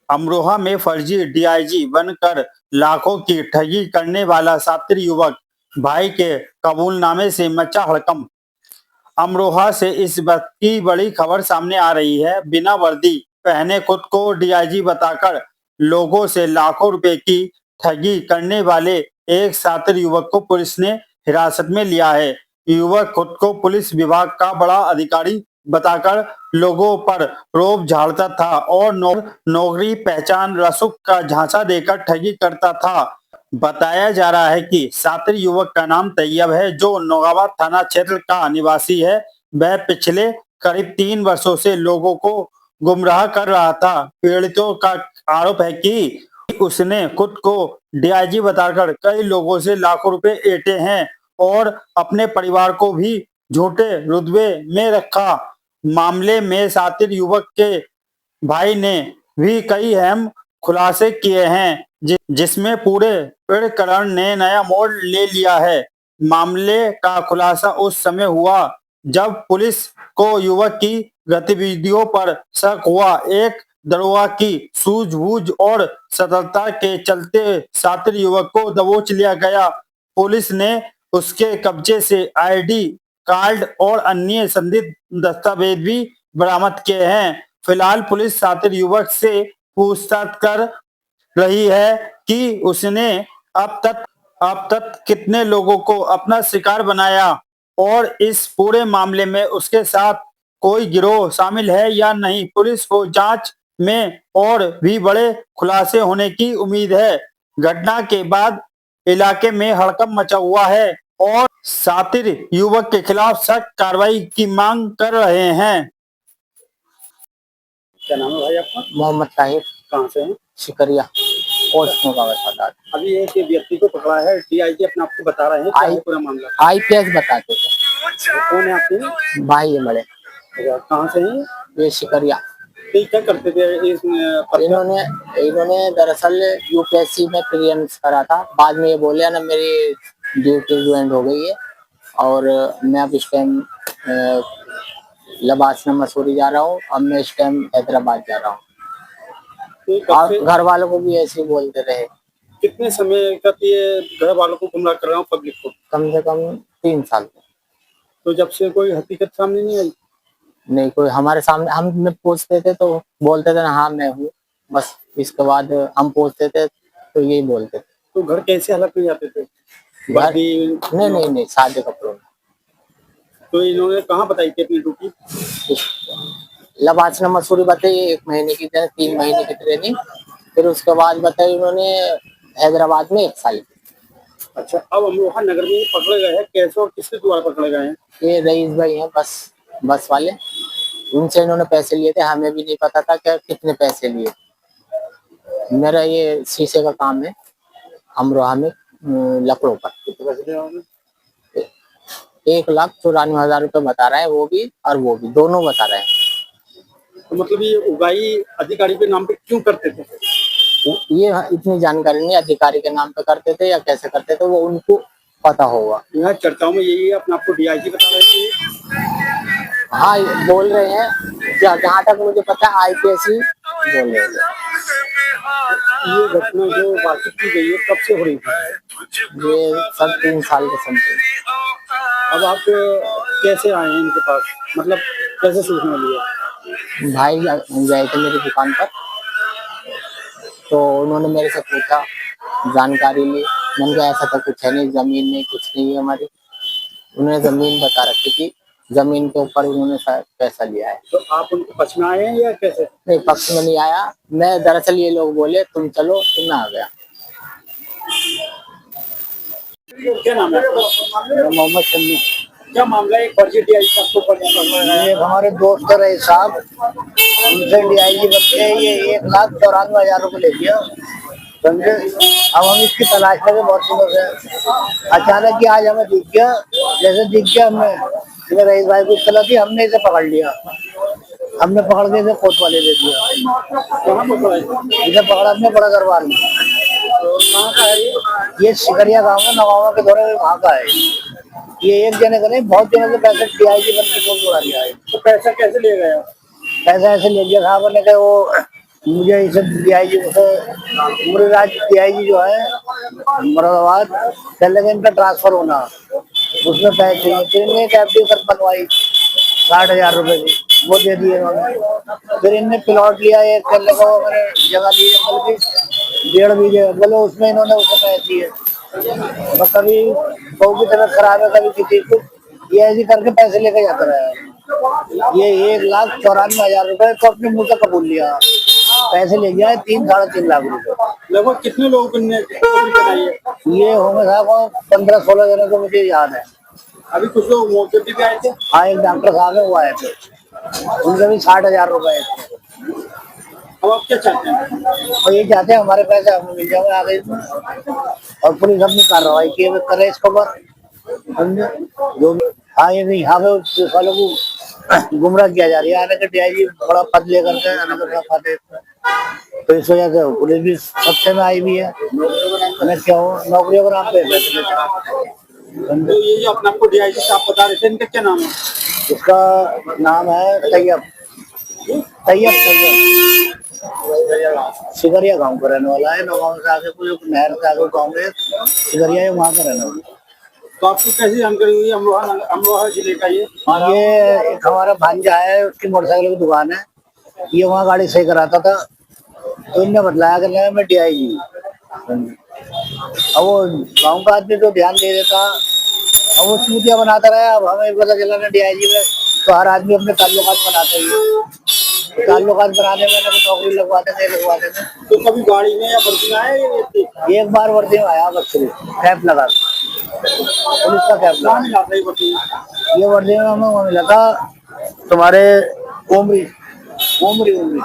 अमरोहा में फर्जी डीआईजी बनकर लाखों की ठगी करने वाला शातिर युवक भाई के कबूलनामे से मचा हड़कंप। अमरोहा से इस वक्त की बड़ी खबर सामने आ रही है। बिना वर्दी पहने खुद को डीआईजी बताकर लोगों से लाखों रुपए की ठगी करने वाले एक शातिर युवक को पुलिस ने हिरासत में लिया है। युवक खुद को पुलिस विभाग का बड़ा अधिकारी बताकर लोगों पर रोब झाड़ता था और नौकरी, पहचान, रसूख का झांसा देकर ठगी करता था। बताया जा रहा है कि शातिर युवक का नाम तैयब है, जो नौगावा थाना क्षेत्र का निवासी है। वह पिछले करीब 3 वर्षों से लोगों को गुमराह कर रहा था। पीड़ितों का आरोप है कि उसने खुद को डीआईजी बताकर कई लोगों से लाखों रुपए ऐंठे हैं और अपने परिवार को भी झूठे रुतबे में रखा। मामले में शातिर युवक के भाई ने भी कई अहम खुलासे किए हैं, जिसमें पूरे प्रकरण ने नया मोड़ ले लिया है। मामले का खुलासा उस समय हुआ जब पुलिस को युवक की गतिविधियों पर शक हुआ। एक दरोगा की सूझबूझ और सतर्कता के चलते शातिर युवक को दबोच लिया गया। पुलिस ने उसके कब्जे से आईडी कार्ड और अन्य संदिग्ध दस्तावेज भी बरामद किए हैं। फिलहाल पुलिस शातिर युवक से पूछताछ कर रही है कि उसने अब तक कितने लोगों को अपना शिकार बनाया और इस पूरे मामले में उसके साथ कोई गिरोह शामिल है या नहीं। पुलिस को जांच में और भी बड़े खुलासे होने की उम्मीद है। घटना के बाद इलाके में हड़कंप मचा हुआ है और शातिर युवक के खिलाफ सख्त कार्रवाई की मांग कर रहे हैं। क्या नाम है भाई आपका? मोहम्मद ताहिर। कहाँ से हैं? शिकरिया पोस्ट मुकाबला। अभी एक व्यक्ति को पकड़ा है, डीआईजी अपने आप को बता रहे हैं, क्या है पूरा मामला? आईपीएस बताते थे। कौन है आपके भाई है बड़े। कहाँ से हैं? ये शिकरिया। तो क्या करते थे इन्होंने दरअसल यूपीएससी में क्लियरेंस करा था। बाद में ये बोले ना मेरी ड्यूटी ज्वाइन हो गई है और मैं अब इस टाइम लबासना मसूरी जा रहा हूँ। अब मैं इस टाइम हैदराबाद जा रहा हूँ। और घर वालों को भी ऐसे ही बोलते रहे। कितने समय तक ये घर वालों को गुमराह कर रहा हूँ, पब्लिक को? कम से कम 3 साल। तो जब से कोई हकीकत सामने नहीं आई? नहीं, कोई हमारे सामने हम पूछते थे तो बोलते थे ना हाँ मैं हूँ, बस। इसके बाद हम पूछते थे तो यही बोलते थे। तो घर कैसे हालत में जाते थे? नहीं, सादे कपड़ों में। तो इन्होंने कहाँ बताई थी अपनी ड्यूटी? लबासना मसूरी बताई 1 महीने की, 3 महीने की ट्रेनिंग। फिर उसके बाद बताई उन्होंने हैदराबाद में 1 साल। अच्छा, अब अमरोहा नगर में पकड़े गए हैं, कैसे और किसके द्वारा पकड़े गए हैं? ये रईस भाई हैं, बस वाले। उनसे इन्होंने पैसे लिए थे। हमें भी नहीं पता था कि कितने पैसे लिए। मेरा ये शीशे का काम है अमरोहा में, लकड़ों पर। कितने पैसे दिए उन्होंने? 1,94,000 रुपये बता रहा है वो भी, और वो भी, दोनों बता रहे हैं। तो मतलब ये उगाई अधिकारी के नाम पे क्यों करते थे? ये इतनी जानकारी नहीं, अधिकारी के नाम पे करते थे या कैसे करते थे वो उनको पता होगा। यहाँ चर्चाओं में यही है, अपने आपको डीआईजी बता रहे थे। हाँ, बोल रहे हैं, जहाँ तक मुझे पता है आईपीएस ही बोल रहे थे। ये घटना जो बातचीत की गई है कब से हो रही थी? ये सब 3 साल के समथिंग। अब आप कैसे आए हैं इनके पास, मतलब कैसे सूचना लिया? भाई गए थे मेरी दुकान पर, तो उन्होंने मेरे से पूछा, जानकारी ली। मैंने कहा ऐसा तो कुछ है नहीं, जमीन नहीं, कुछ नहीं है हमारी। उन्होंने जमीन बता रखी थी, जमीन के ऊपर उन्होंने पैसा लिया है। तो आप उनके पक्ष में आए हैं या कैसे? नहीं, पक्ष में नहीं आया मैं। दरअसल ये लोग बोले तुम चलो, तो मैं आ गया। क्या नाम है आपका? मोहम्मद शम्मी। क्या मामला है? फर्जी डीआईजी आपको पकड़ा? ये हमारे दोस्त रहे साहब, उनसे डीआईजी बनते हैं। ये 1,94,000 रुपये ले लिया, समझे। अब हम इसकी तलाश में बहुत दिनों से। अचानक ही आज हमें दिख गया, जैसे दिख गया हमने रईस भाई को इत्तला दी, हमने इसे पकड़ लिया। हमने पकड़ के इसे कोर्ट वाले दे दिया। कहाँ पकड़ा? इसे पकड़ा अपने बड़ा दरबार में। कहाँ का है ये शिकरिया गाँव है, नवावा के दौरे में, वहाँ का है। ये एक जने का नहीं, बहुत जने से पैसा डीआईजी बन के कोर्ट बुला लिया है। तो पैसा कैसे ले गया? पैसा ऐसे ले लिया साहब ने, वो मुझे इसे डीआईजी मुरादाबाद डीआईजी जो है मुरादाबाद, कह लगे इनका ट्रांसफर होना, उसमें पैसे चाहिए, फिर इनने एक एफडी कर बनवाई 60,000 रुपए की, वो दे दिए इन्होंने। फिर इनने प्लॉट लिया, एक कर लगा मैंने जगह ली जंगल की, 1.5 बीघे बोले, उसमें इन्होंने उसे पैसे दिए। और कभी बहू की तबीयत खराब है, कभी किसी को, ये ऐसे करके पैसे लेके जाता रहा। ये 1,94,000 रुपए तो अपने मुंह से कबूल लिया, पैसे ले गया है 3-3.5 लाख रुपए। लगभग कितने लोगों को ने नौकरी कराई है? ये होंगे साहब 15-16 जनों को मुझे याद है। अभी कुछ लोग मौके पे भी आए थे। हाँ, एक डॉक्टर साहब है वो आए थे, उनके भी 60,000 रुपए। अब आप क्या चाहते हैं? और ये चाहते हैं हमारे पैसे हमें मिल जाए आगे इसमें, और पुलिस अपनी कार्रवाई की करे इसको पर, समझे जो भी। हाँ, ये नहीं, यहाँ पे पुलिस वालों को गुमराह किया जा रही है, आने के डीआईजी बड़ा पद लेकर के आने के बड़ा खाते हैं। तो इस वजह से पुलिस भी सत्ते में आई हुई है, हमें क्या हो नौकरियों के नाम पे पैसे लेते हैं। तो ये जो अपने आपको डीआईजी साहब बता रहे थे, इनका क्या नाम है? इसका नाम है तैयब तैयब तैयब सिगरिया गांव का रहने वाला है। नौगांव से आगे कोई नहर से आगे गाँव में सिगरिया है, वहाँ का रहने वाला। तो आपको कैसी जानकारी हुई अमरोहा जिले का? ये एक हमारा भांजा है, उसकी मोटरसाइकिल की दुकान है, ये वहाँ गाड़ी सही कराता था, तो इनने बतलाया कि मैं डीआईजी। अब वो गाँव का आदमी तो ध्यान दे देता, अब वो चूतिया बनाता रहा। अब हमें पता चला ना डीआईजी में, तो हर आदमी अपने ताल्लुकात बनाते ही, ताल्लुकात बनाने में नौकरी लगवाते थे लगवाते थे। तो कभी गाड़ी में या वर्दी में आए ये? एक बार वर्दी में आया, बस सिर्फ कैप लगा, पुलिस का कैप लगा। मिला था ये वर्दी में? ये वर्दी में हमें वो मिला था तुम्हारे उमरी उमरी उमरी